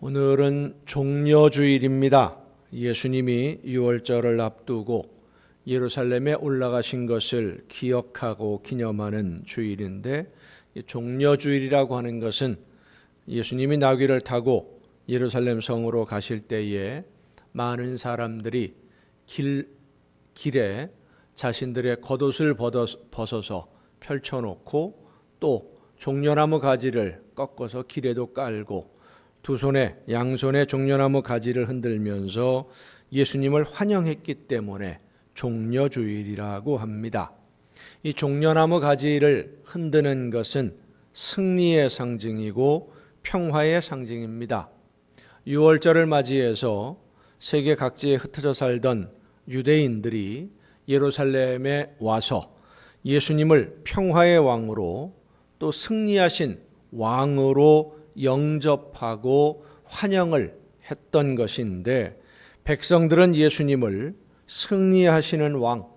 오늘은 종려주일입니다. 예수님이 유월절을 앞두고 예루살렘에 올라가신 것을 기억하고 기념하는 주일인데, 종려주일이라고 하는 것은 예수님이 나귀를 타고 예루살렘 성으로 가실 때에 많은 사람들이 길에 자신들의 겉옷을 벗어서 펼쳐놓고, 또 종려나무 가지를 꺾어서 길에도 깔고 두 손에 양손에 종려나무 가지를 흔들면서 예수님을 환영했기 때문에 종려주일이라고 합니다. 이 종려나무 가지를 흔드는 것은 승리의 상징이고 평화의 상징입니다. 유월절을 맞이해서 세계 각지에 흩어져 살던 유대인들이 예루살렘에 와서 예수님을 평화의 왕으로, 또 승리하신 왕으로 영접하고 환영을 했던 것인데, 백성들은 예수님을 승리하시는 왕,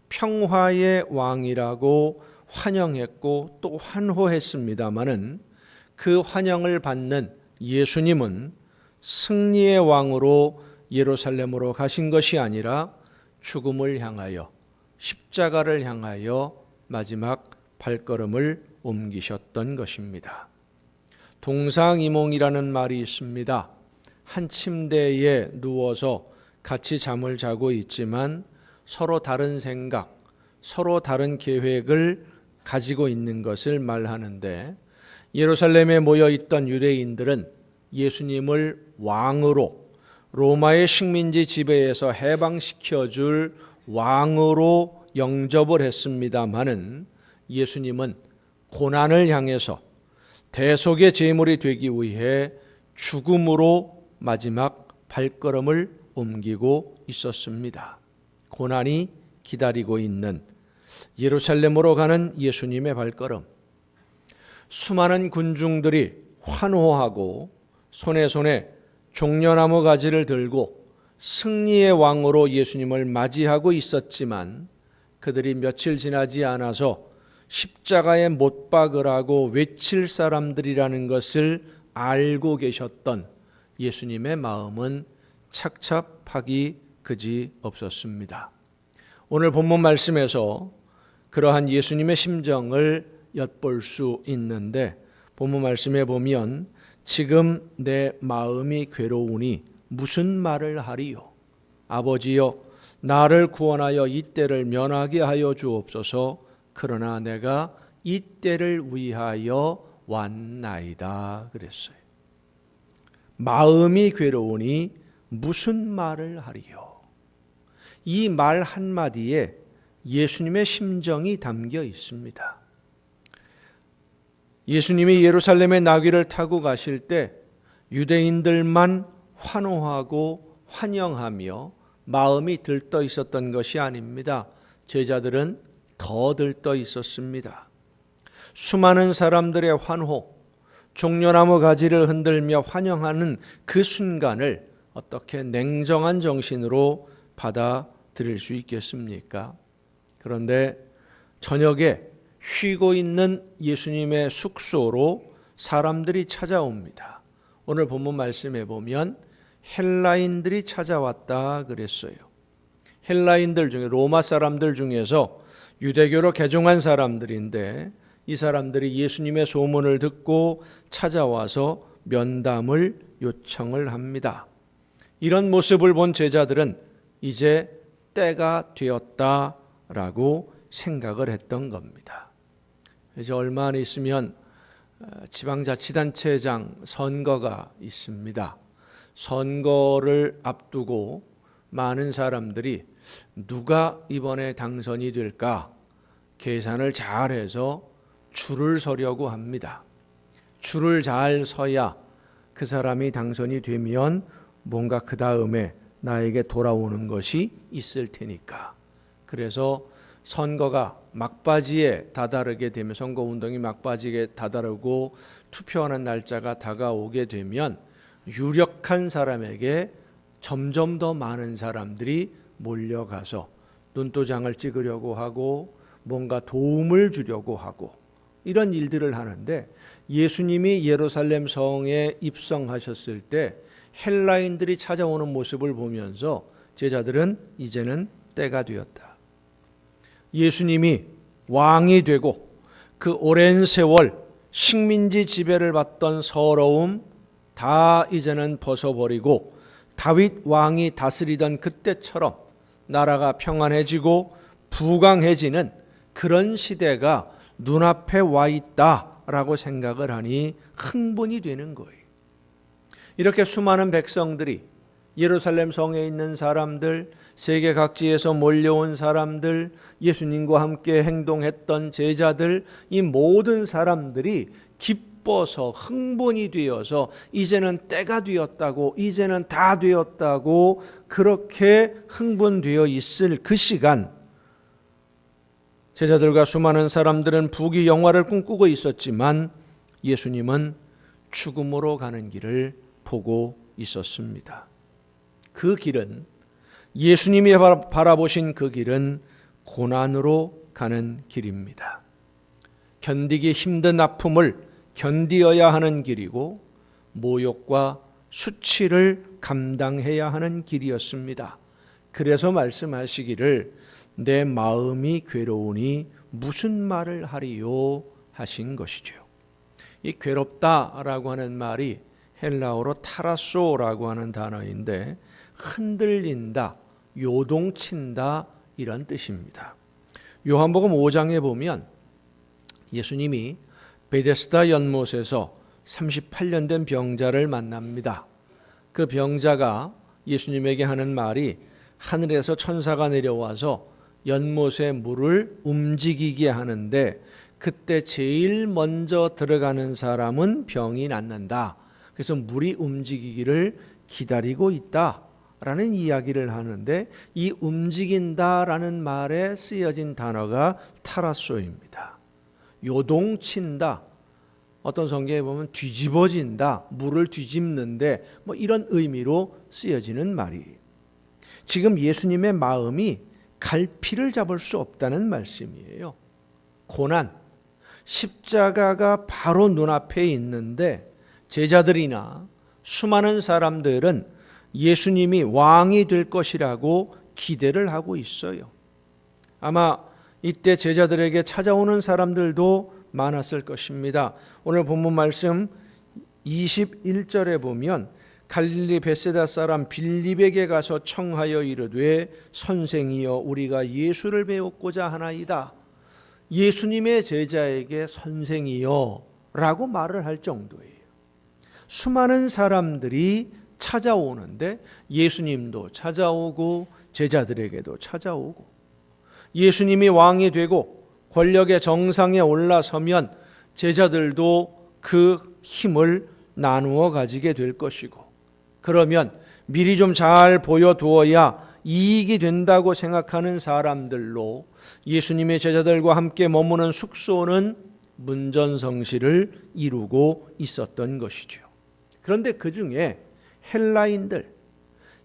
평화의 왕이라고 환영했고 또 환호했습니다마는, 그 환영을 받는 예수님은 승리의 왕으로 예루살렘으로 가신 것이 아니라 죽음을 향하여, 십자가를 향하여 마지막 발걸음을 옮기셨던 것입니다. 동상이몽이라는 말이 있습니다. 한 침대에 누워서 같이 잠을 자고 있지만 서로 다른 생각, 서로 다른 계획을 가지고 있는 것을 말하는데, 예루살렘에 모여 있던 유대인들은 예수님을 왕으로, 로마의 식민지 지배에서 해방시켜줄 왕으로 영접을 했습니다마는, 예수님은 고난을 향해서 대속의 제물이 되기 위해 죽음으로 마지막 발걸음을 옮기고 있었습니다. 고난이 기다리고 있는 예루살렘으로 가는 예수님의 발걸음. 수많은 군중들이 환호하고 손에 종려나무 가지를 들고 승리의 왕으로 예수님을 맞이하고 있었지만, 그들이 며칠 지나지 않아서 십자가에 못 박으라고 외칠 사람들이라는 것을 알고 계셨던 예수님의 마음은 착잡하기 그지 없었습니다. 오늘 본문 말씀에서 그러한 예수님의 심정을 엿볼 수 있는데, 본문 말씀에 보면 지금 내 마음이 괴로우니 무슨 말을 하리요? 아버지여, 나를 구원하여 이 때를 면하게 하여 주옵소서. 그러나 내가 이 때를 위하여 왔나이다 그랬어요. 마음이 괴로우니 무슨 말을 하리요? 이 말 한마디에 예수님의 심정이 담겨 있습니다. 예수님이 예루살렘의 나귀를 타고 가실 때 유대인들만 환호하고 환영하며 마음이 들떠 있었던 것이 아닙니다. 제자들은 더 들떠 있었습니다. 수많은 사람들의 환호, 종려나무 가지를 흔들며 환영하는 그 순간을 어떻게 냉정한 정신으로 받아들일 수 있겠습니까? 그런데 저녁에 쉬고 있는 예수님의 숙소로 사람들이 찾아옵니다. 오늘 본문 말씀에 보면 헬라인들이 찾아왔다 그랬어요. 헬라인들 중에, 로마 사람들 중에서 유대교로 개종한 사람들인데, 이 사람들이 예수님의 소문을 듣고 찾아와서 면담을 요청을 합니다. 이런 모습을 본 제자들은 이제 때가 되었다라고 생각을 했던 겁니다. 이제 얼마 안 있으면 지방자치단체장 선거가 있습니다. 선거를 앞두고 많은 사람들이 누가 이번에 당선이 될까 계산을 잘해서 줄을 서려고 합니다. 줄을 잘 서야 그 사람이 당선이 되면 뭔가 그 다음에 나에게 돌아오는 것이 있을 테니까. 그래서 선거가 막바지에 다다르게 되면, 선거운동이 막바지에 다다르고 투표하는 날짜가 다가오게 되면 유력한 사람에게 점점 더 많은 사람들이 몰려가서 눈도장을 찍으려고 하고 뭔가 도움을 주려고 하고, 이런 일들을 하는데 예수님이 예루살렘 성에 입성하셨을 때 헬라인들이 찾아오는 모습을 보면서 제자들은 이제는 때가 되었다. 예수님이 왕이 되고 그 오랜 세월 식민지 지배를 받던 서러움 다 이제는 벗어버리고 다윗 왕이 다스리던 그때처럼 나라가 평안해지고 부강해지는 그런 시대가 눈앞에 와 있다라고 생각을 하니 흥분이 되는 거예요. 이렇게 수많은 백성들이 예루살렘 성에 있는 사람들, 세계 각지에서 몰려온 사람들, 예수님과 함께 행동했던 제자들, 이 모든 사람들이 기뻐서 흥분이 되어서 이제는 때가 되었다고, 이제는 다 되었다고 그렇게 흥분되어 있을 그 시간, 제자들과 수많은 사람들은 부귀영화를 꿈꾸고 있었지만 예수님은 죽음으로 가는 길을 보고 있었습니다. 그 길은, 예수님이 바라보신 그 길은 고난으로 가는 길입니다. 견디기 힘든 아픔을 견디어야 하는 길이고 모욕과 수치를 감당해야 하는 길이었습니다. 그래서 말씀하시기를 내 마음이 괴로우니 무슨 말을 하리요 하신 것이죠. 이 괴롭다라고 하는 말이 헬라어로 타라소라고 하는 단어인데 흔들린다, 요동친다 이런 뜻입니다. 요한복음 5장에 보면 예수님이 베데스다 연못에서 38년 된 병자를 만납니다. 그 병자가 예수님에게 하는 말이 하늘에서 천사가 내려와서 연못의 물을 움직이게 하는데 그때 제일 먼저 들어가는 사람은 병이 낫는다. 그래서 물이 움직이기를 기다리고 있다라는 이야기를 하는데 이 움직인다라는 말에 쓰여진 단어가 타라소입니다. 요동친다. 어떤 성경에 보면 뒤집어진다. 물을 뒤집는데 이런 의미로 쓰여지는 말이에요. 지금 예수님의 마음이 갈피를 잡을 수 없다는 말씀이에요. 고난, 십자가가 바로 눈앞에 있는데 제자들이나 수많은 사람들은 예수님이 왕이 될 것이라고 기대를 하고 있어요. 아마 이때 제자들에게 찾아오는 사람들도 많았을 것입니다. 오늘 본문 말씀 21절에 보면 갈릴리 벳세다 사람 빌립에게 가서 청하여 이르되 선생이여 우리가 예수를 배우고자 하나이다. 예수님의 제자에게 선생이여 라고 말을 할 정도예요. 수많은 사람들이 찾아오는데 예수님도 찾아오고 제자들에게도 찾아오고 예수님이 왕이 되고 권력의 정상에 올라서면 제자들도 그 힘을 나누어 가지게 될 것이고 그러면 미리 좀 잘 보여두어야 이익이 된다고 생각하는 사람들로 예수님의 제자들과 함께 머무는 숙소는 문전성시를 이루고 있었던 것이죠. 그런데 그 중에 헬라인들,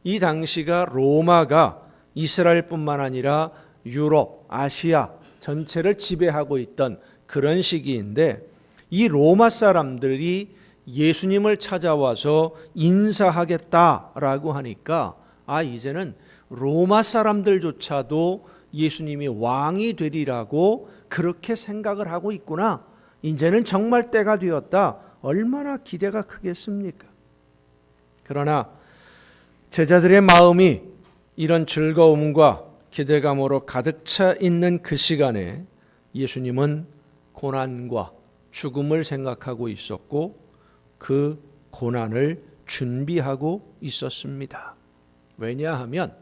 이 당시가 로마가 이스라엘뿐만 아니라 유럽, 아시아 전체를 지배하고 있던 그런 시기인데 이 로마 사람들이 예수님을 찾아와서 인사하겠다라고 하니까 이제는 로마 사람들조차도 예수님이 왕이 되리라고 그렇게 생각을 하고 있구나. 이제는 정말 때가 되었다. 얼마나 기대가 크겠습니까? 그러나 제자들의 마음이 이런 즐거움과 기대감으로 가득 차 있는 그 시간에 예수님은 고난과 죽음을 생각하고 있었고 그 고난을 준비하고 있었습니다. 왜냐하면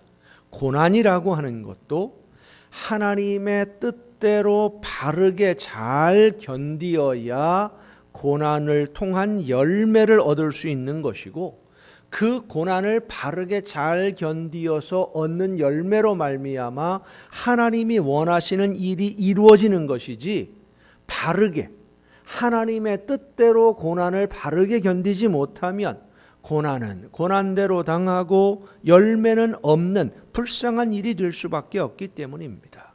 고난이라고 하는 것도 하나님의 뜻대로 바르게 잘 견디어야 고난을 통한 열매를 얻을 수 있는 것이고 그 고난을 바르게 잘 견디어서 얻는 열매로 말미암아 하나님이 원하시는 일이 이루어지는 것이지 바르게 하나님의 뜻대로 고난을 바르게 견디지 못하면 고난은 고난대로 당하고 열매는 없는 불쌍한 일이 될 수밖에 없기 때문입니다.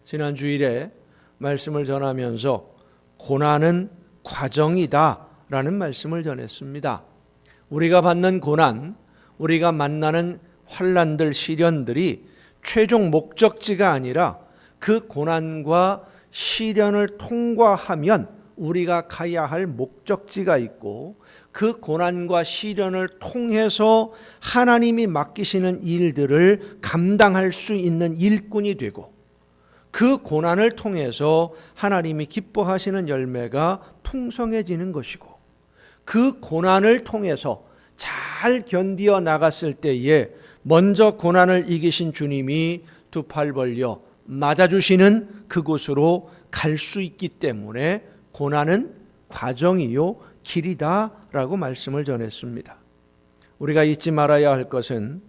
지난 주일에 말씀을 전하면서 고난은 과정이다 라는 말씀을 전했습니다. 우리가 받는 고난, 우리가 만나는 환난들, 시련들이 최종 목적지가 아니라 그 고난과 시련을 통과하면 우리가 가야 할 목적지가 있고, 그 고난과 시련을 통해서 하나님이 맡기시는 일들을 감당할 수 있는 일꾼이 되고, 그 고난을 통해서 하나님이 기뻐하시는 열매가 풍성해지는 것이고, 그 고난을 통해서 잘 견디어 나갔을 때에 먼저 고난을 이기신 주님이 두 팔 벌려 맞아주시는 그곳으로 갈 수 있기 때문에 고난은 과정이요 길이다 라고 말씀을 전했습니다. 우리가 잊지 말아야 할 것은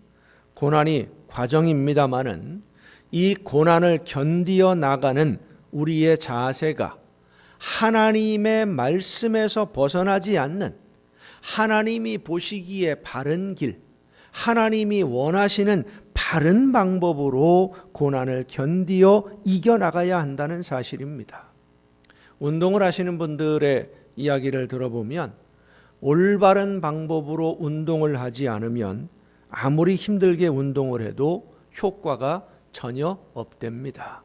고난이 과정입니다마는 이 고난을 견디어 나가는 우리의 자세가 하나님의 말씀에서 벗어나지 않는, 하나님이 보시기에 바른 길, 하나님이 원하시는 바른 방법으로 고난을 견디어 이겨나가야 한다는 사실입니다. 운동을 하시는 분들의 이야기를 들어보면 올바른 방법으로 운동을 하지 않으면 아무리 힘들게 운동을 해도 효과가 전혀 없답니다.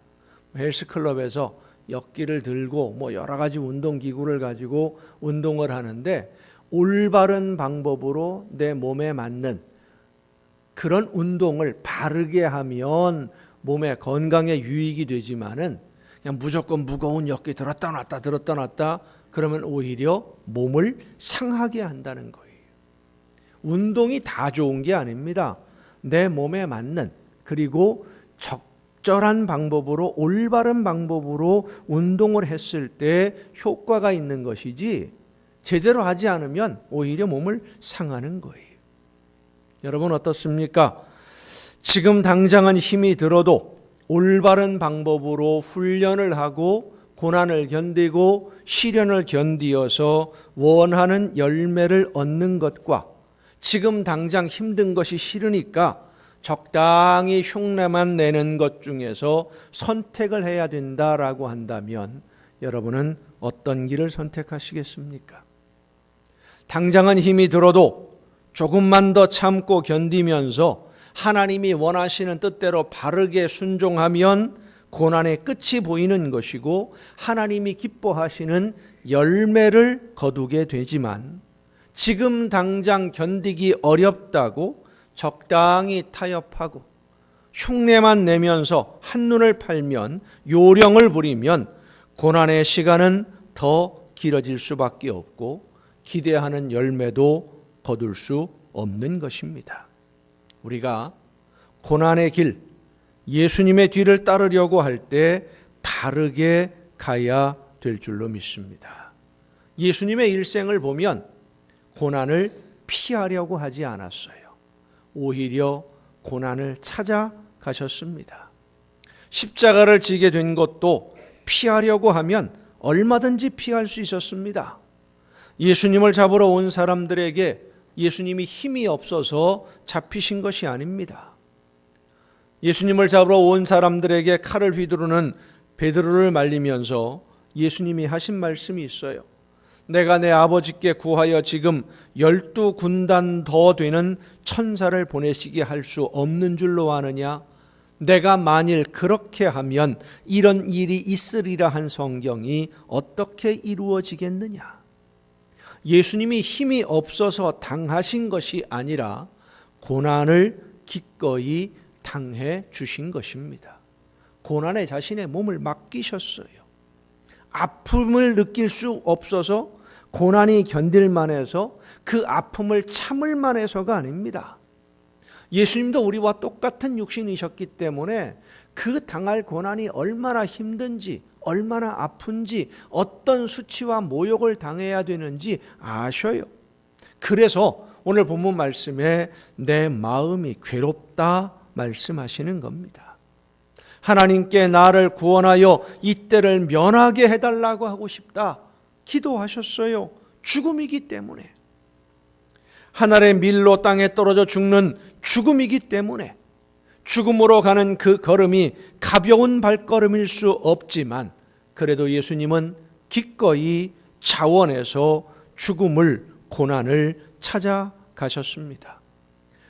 헬스클럽에서 역기를 들고 여러 가지 운동기구를 가지고 운동을 하는데, 올바른 방법으로 내 몸에 맞는 그런 운동을 바르게 하면 몸의 건강에 유익이 되지만은 그냥 무조건 무거운 역기 들었다 놨다 들었다 놨다 그러면 오히려 몸을 상하게 한다는 거예요. 운동이 다 좋은 게 아닙니다. 내 몸에 맞는, 그리고 적절한 방법으로, 올바른 방법으로 운동을 했을 때 효과가 있는 것이지, 제대로 하지 않으면 오히려 몸을 상하는 거예요. 여러분 어떻습니까? 지금 당장은 힘이 들어도 올바른 방법으로 훈련을 하고 고난을 견디고 시련을 견디어서 원하는 열매를 얻는 것과, 지금 당장 힘든 것이 싫으니까 적당히 흉내만 내는 것 중에서 선택을 해야 된다라고 한다면 여러분은 어떤 길을 선택하시겠습니까? 당장은 힘이 들어도 조금만 더 참고 견디면서 하나님이 원하시는 뜻대로 바르게 순종하면 고난의 끝이 보이는 것이고 하나님이 기뻐하시는 열매를 거두게 되지만, 지금 당장 견디기 어렵다고 적당히 타협하고 흉내만 내면서 한눈을 팔면, 요령을 부리면 고난의 시간은 더 길어질 수밖에 없고 기대하는 열매도 거둘 수 없는 것입니다. 우리가 고난의 길, 예수님의 뒤를 따르려고 할 때 바르게 가야 될 줄로 믿습니다. 예수님의 일생을 보면 고난을 피하려고 하지 않았어요. 오히려 고난을 찾아가셨습니다. 십자가를 지게 된 것도 피하려고 하면 얼마든지 피할 수 있었습니다. 예수님을 잡으러 온 사람들에게 예수님이 힘이 없어서 잡히신 것이 아닙니다. 예수님을 잡으러 온 사람들에게 칼을 휘두르는 베드로를 말리면서 예수님이 하신 말씀이 있어요. 내가 내 아버지께 구하여 지금 12군단 더 되는 천사를 보내시게 할 수 없는 줄로 아느냐? 내가 만일 그렇게 하면 이런 일이 있으리라 한 성경이 어떻게 이루어지겠느냐? 예수님이 힘이 없어서 당하신 것이 아니라 고난을 기꺼이 당해 주신 것입니다. 고난에 자신의 몸을 맡기셨어요. 아픔을 느낄 수 없어서, 고난이 견딜만해서, 그 아픔을 참을만해서가 아닙니다. 예수님도 우리와 똑같은 육신이셨기 때문에 그 당할 고난이 얼마나 힘든지, 얼마나 아픈지, 어떤 수치와 모욕을 당해야 되는지 아셔요. 그래서 오늘 본문 말씀에 내 마음이 괴롭다 말씀하시는 겁니다. 하나님께 나를 구원하여 이 때를 면하게 해달라고 하고 싶다 기도하셨어요. 죽음이기 때문에, 하늘의 밀로 땅에 떨어져 죽는 죽음이기 때문에 죽음으로 가는 그 걸음이 가벼운 발걸음일 수 없지만, 그래도 예수님은 기꺼이 자원해서 죽음을, 고난을 찾아가셨습니다.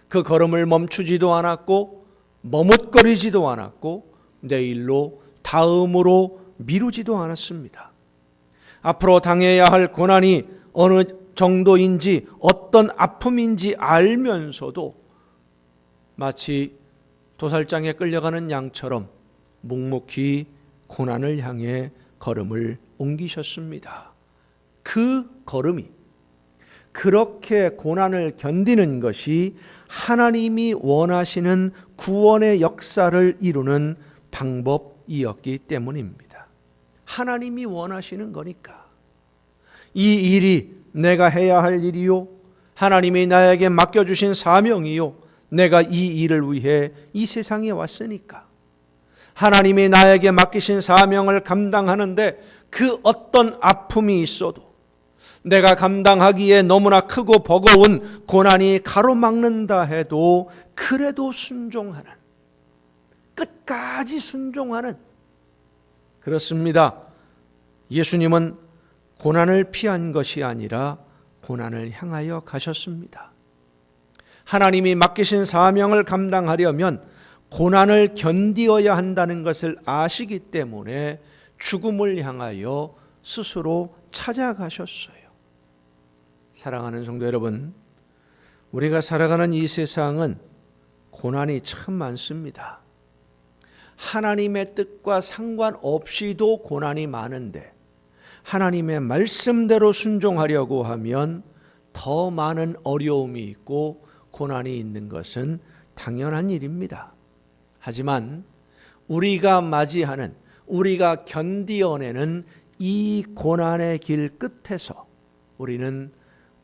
그 걸음을 멈추지도 않았고 머뭇거리지도 않았고 내일로, 다음으로 미루지도 않았습니다. 앞으로 당해야 할 고난이 어느 정도인지, 어떤 아픔인지 알면서도 마치 도살장에 끌려가는 양처럼 묵묵히 고난을 향해 걸음을 옮기셨습니다. 그 걸음이, 그렇게 고난을 견디는 것이 하나님이 원하시는 구원의 역사를 이루는 방법이었기 때문입니다. 하나님이 원하시는 거니까. 이 일이 내가 해야 할 일이요, 하나님이 나에게 맡겨주신 사명이요, 내가 이 일을 위해 이 세상에 왔으니까. 하나님이 나에게 맡기신 사명을 감당하는데 그 어떤 아픔이 있어도, 내가 감당하기에 너무나 크고 버거운 고난이 가로막는다 해도 그래도 순종하는, 끝까지 순종하는. 그렇습니다. 예수님은 고난을 피한 것이 아니라 고난을 향하여 가셨습니다. 하나님이 맡기신 사명을 감당하려면 고난을 견디어야 한다는 것을 아시기 때문에 죽음을 향하여 스스로 찾아가셨어요. 사랑하는 성도 여러분, 우리가 살아가는 이 세상은 고난이 참 많습니다. 하나님의 뜻과 상관없이도 고난이 많은데 하나님의 말씀대로 순종하려고 하면 더 많은 어려움이 있고 고난이 있는 것은 당연한 일입니다. 하지만 우리가 맞이하는, 우리가 견디어내는 이 고난의 길 끝에서 우리는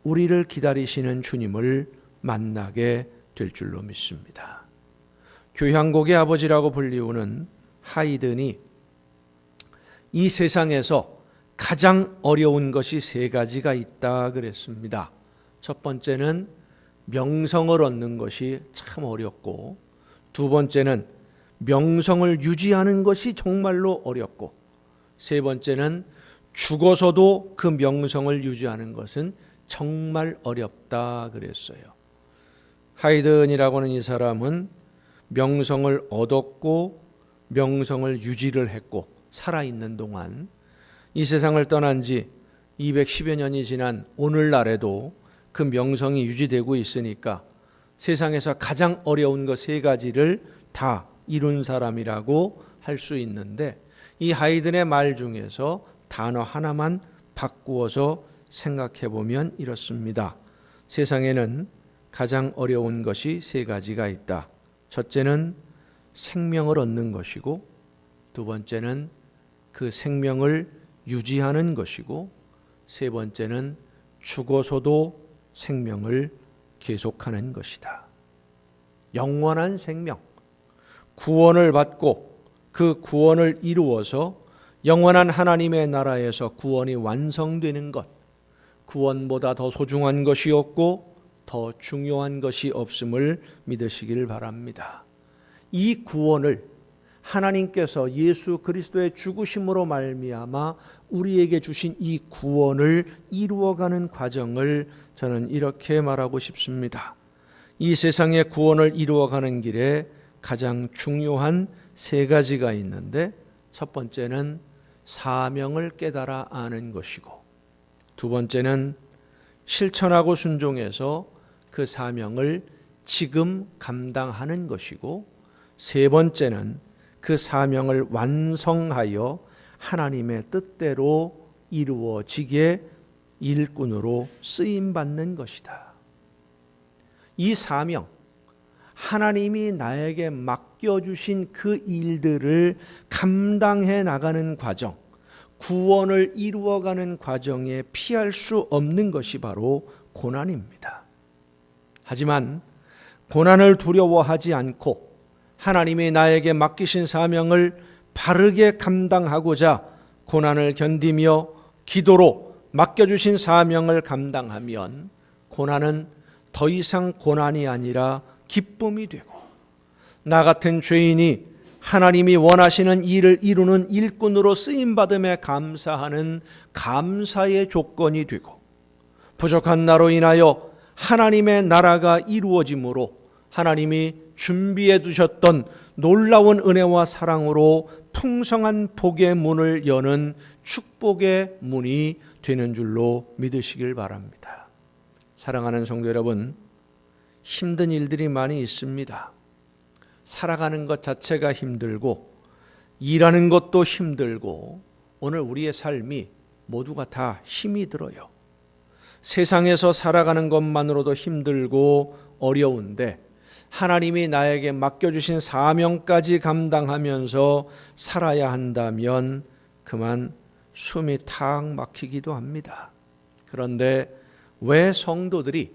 우리를 기다리시는 주님을 만나게 될 줄로 믿습니다. 교향곡의 아버지라고 불리우는 하이든이 이 세상에서 가장 어려운 것이 세 가지가 있다 그랬습니다. 첫 번째는 명성을 얻는 것이 참 어렵고, 두 번째는 명성을 유지하는 것이 정말로 어렵고, 세 번째는 죽어서도 그 명성을 유지하는 것은 정말 어렵다 그랬어요. 하이든이라고 하는 이 사람은 명성을 얻었고 명성을 유지를 했고, 살아있는 동안 이 세상을 떠난 지 210여 년이 지난 오늘날에도 그 명성이 유지되고 있으니까 세상에서 가장 어려운 것 세 가지를 다 이룬 사람이라고 할 수 있는데, 이 하이든의 말 중에서 단어 하나만 바꾸어서 생각해 보면 이렇습니다. 세상에는 가장 어려운 것이 세 가지가 있다. 첫째는 생명을 얻는 것이고, 두 번째는 그 생명을 유지하는 것이고, 세 번째는 죽어서도 생명을 계속하는 것이다. 영원한 생명, 구원을 받고 그 구원을 이루어서 영원한 하나님의 나라에서 구원이 완성되는 것, 구원보다 더 소중한 것이 없고 더 중요한 것이 없음을 믿으시길 바랍니다. 이 구원을 하나님께서 예수 그리스도의 죽으심으로 말미암아 우리에게 주신 이 구원을 이루어가는 과정을 저는 이렇게 말하고 싶습니다. 이 세상의 구원을 이루어가는 길에 가장 중요한 세 가지가 있는데, 첫 번째는 사명을 깨달아 아는 것이고, 두 번째는 실천하고 순종해서 그 사명을 지금 감당하는 것이고, 세 번째는 그 사명을 완성하여 하나님의 뜻대로 이루어지게 일꾼으로 쓰임받는 것이다. 이 사명, 하나님이 나에게 맡겨주신 그 일들을 감당해 나가는 과정, 구원을 이루어가는 과정에 피할 수 없는 것이 바로 고난입니다. 하지만 고난을 두려워하지 않고 하나님이 나에게 맡기신 사명을 바르게 감당하고자 고난을 견디며 기도로 맡겨주신 사명을 감당하면 고난은 더 이상 고난이 아니라 기쁨이 되고, 나 같은 죄인이 하나님이 원하시는 일을 이루는 일꾼으로 쓰임받음에 감사하는 감사의 조건이 되고, 부족한 나로 인하여 하나님의 나라가 이루어짐으로 하나님이 준비해 두셨던 놀라운 은혜와 사랑으로 풍성한 복의 문을 여는 축복의 문이 되는 줄로 믿으시길 바랍니다. 사랑하는 성도 여러분, 힘든 일들이 많이 있습니다. 살아가는 것 자체가 힘들고 일하는 것도 힘들고 오늘 우리의 삶이 모두가 다 힘이 들어요. 세상에서 살아가는 것만으로도 힘들고 어려운데 하나님이 나에게 맡겨주신 사명까지 감당하면서 살아야 한다면 그만 숨이 탁 막히기도 합니다. 그런데 왜 성도들이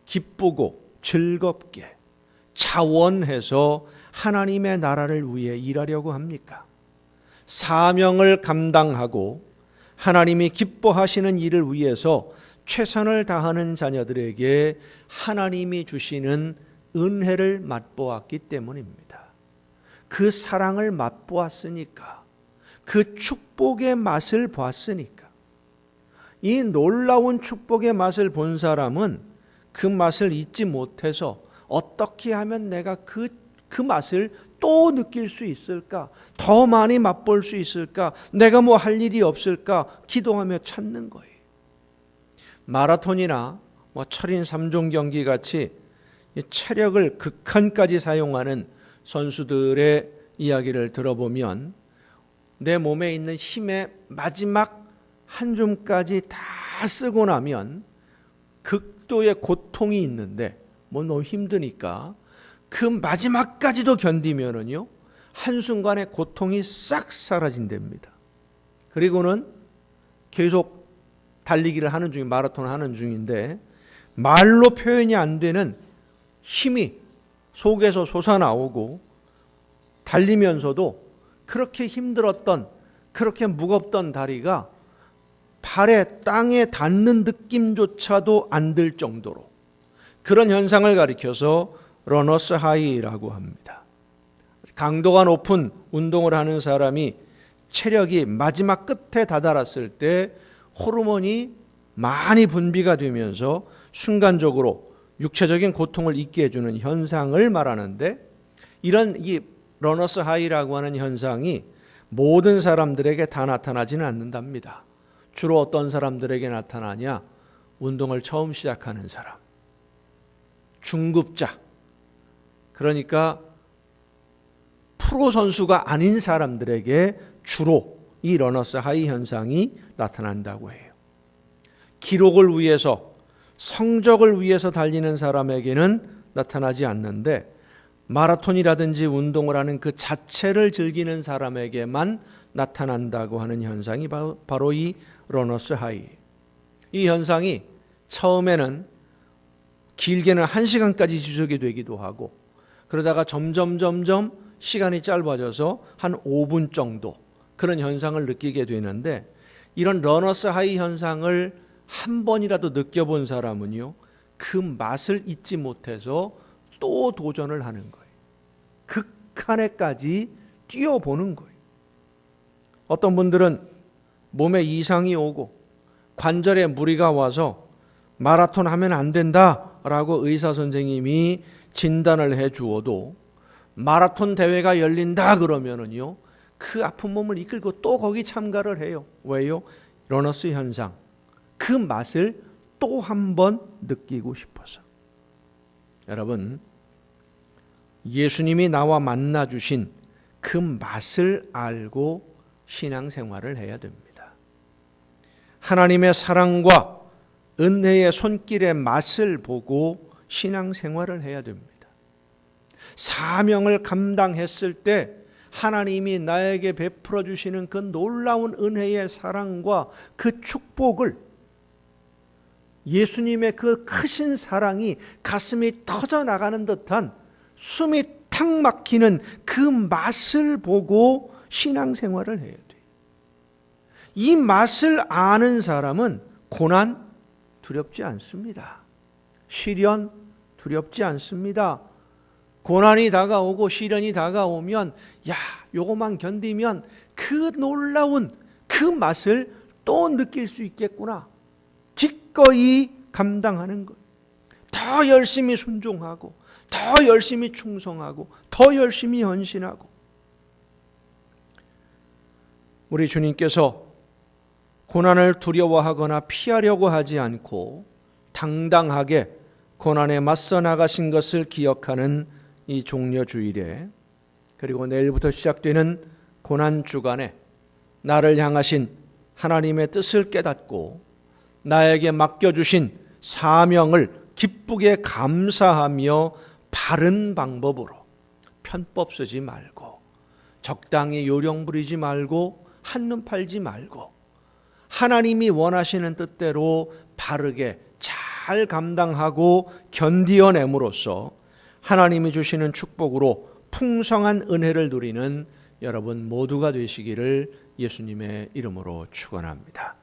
기쁘고 즐겁게 자원해서 하나님의 나라를 위해 일하려고 합니까? 사명을 감당하고 하나님이 기뻐하시는 일을 위해서 최선을 다하는 자녀들에게 하나님이 주시는 은혜를 맛보았기 때문입니다. 그 사랑을 맛보았으니까, 그 축복의 맛을 보았으니까, 이 놀라운 축복의 맛을 본 사람은 그 맛을 잊지 못해서 어떻게 하면 내가 그 맛을 또 느낄 수 있을까? 더 많이 맛볼 수 있을까? 내가 뭐 할 일이 없을까? 기도하며 찾는 거예요. 마라톤이나 철인 3종 경기 같이 체력을 극한까지 사용하는 선수들의 이야기를 들어보면 내 몸에 있는 힘의 마지막 한 줌까지 다 쓰고 나면 극도의 고통이 있는데 너무 힘드니까 그 마지막까지도 견디면은요 한순간에 고통이 싹 사라진답니다. 그리고는 계속 달리기를 하는 중인 마라톤을 하는 중인데 말로 표현이 안 되는 힘이 속에서 솟아나오고 달리면서도 그렇게 힘들었던 그렇게 무겁던 다리가 발에 땅에 닿는 느낌조차도 안 들 정도로 그런 현상을 가리켜서 러너스 하이라고 합니다. 강도가 높은 운동을 하는 사람이 체력이 마지막 끝에 다다랐을 때 호르몬이 많이 분비가 되면서 순간적으로 육체적인 고통을 잊게 해주는 현상을 말하는데 이런 이 러너스 하이라고 하는 현상이 모든 사람들에게 다 나타나지는 않는답니다. 주로 어떤 사람들에게 나타나냐? 운동을 처음 시작하는 사람, 중급자, 그러니까 프로 선수가 아닌 사람들에게 주로 이 러너스 하이 현상이 나타난다고 해요. 기록을 위해서, 성적을 위해서 달리는 사람에게는 나타나지 않는데 마라톤이라든지 운동을 하는 그 자체를 즐기는 사람에게만 나타난다고 하는 현상이 바로 이 러너스 하이. 이 현상이 처음에는 길게는 1시간까지 지속이 되기도 하고 그러다가 점점 시간이 짧아져서 한 5분 정도 그런 현상을 느끼게 되는데 이런 러너스 하이 현상을 한 번이라도 느껴본 사람은요 그 맛을 잊지 못해서 또 도전을 하는 거예요. 극한에까지 뛰어보는 거예요. 어떤 분들은 몸에 이상이 오고 관절에 무리가 와서 마라톤 하면 안 된다라고 의사 선생님이 진단을 해 주어도 마라톤 대회가 열린다 그러면은요 그 아픈 몸을 이끌고 또 거기 참가를 해요. 왜요? 러너스 현상. 그 맛을 또 한 번 느끼고 싶어서. 여러분, 예수님이 나와 만나 주신 그 맛을 알고 신앙생활을 해야 됩니다. 하나님의 사랑과 은혜의 손길의 맛을 보고 신앙생활을 해야 됩니다. 사명을 감당했을 때 하나님이 나에게 베풀어 주시는 그 놀라운 은혜의 사랑과 그 축복을 예수님의 그 크신 사랑이 가슴이 터져나가는 듯한 숨이 탁 막히는 그 맛을 보고 신앙생활을 해야 돼요. 이 맛을 아는 사람은 고난 두렵지 않습니다. 시련 두렵지 않습니다. 고난이 다가오고 시련이 다가오면 야, 요거만 견디면 그 놀라운 그 맛을 또 느낄 수 있겠구나. 기꺼이 감당하는 것. 더 열심히 순종하고 더 열심히 충성하고 더 열심히 헌신하고. 우리 주님께서 고난을 두려워하거나 피하려고 하지 않고 당당하게 고난에 맞서 나가신 것을 기억하는 이 종려주일에, 그리고 내일부터 시작되는 고난주간에 나를 향하신 하나님의 뜻을 깨닫고 나에게 맡겨주신 사명을 기쁘게 감사하며 바른 방법으로, 편법 쓰지 말고 적당히 요령 부리지 말고 한눈 팔지 말고 하나님이 원하시는 뜻대로 바르게 잘 감당하고 견디어냄으로써 하나님이 주시는 축복으로 풍성한 은혜를 누리는 여러분 모두가 되시기를 예수님의 이름으로 축원합니다.